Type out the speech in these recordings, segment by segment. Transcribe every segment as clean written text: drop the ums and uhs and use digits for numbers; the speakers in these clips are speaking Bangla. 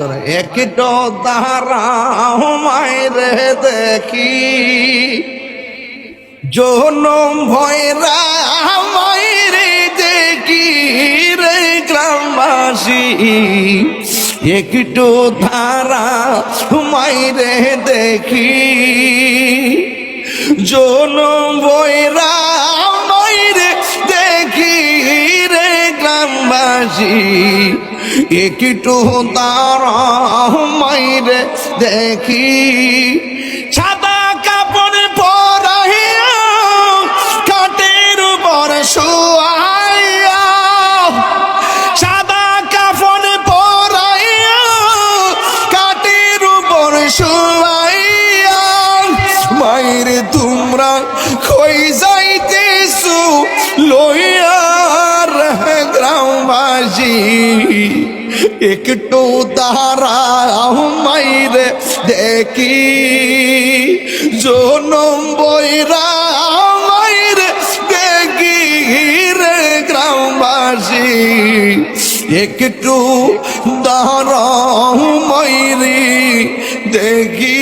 একটো দাঁড়াও মাইরে দেখি জনম ভয়রা মাইরে দেখি রে গ্রামবাসী একটু ধারা মাইরে দেখি জনম ভয়রা মাইরে দেখি রে গ্রামবাসী একটু দাঁড়াও মাইরে দেখি সাদা কাপড় পরাইয়া কাঠের উপর শুয়াইয়া সাদা কাপড় পরাইয়া কাঠের উপর শুয়াইয়া মাইরে তোমরা কই যাইতেছো লইয়া গ্রামবাসী একটু দাঁড়াও মাইরে দেখি জনম বইরা মাইরে দেখি রে গ্রামবাসী একটু দাঁড়াও মাইরে দেখি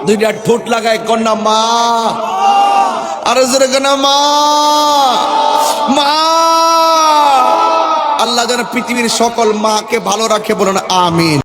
দুইটা ঠোঁট লাগায় কন্যা মা আর জোরে কন্যা মা মা আল্লাহ যেন পৃথিবীর সকল মাকে ভালো রাখে বলুন আমিন।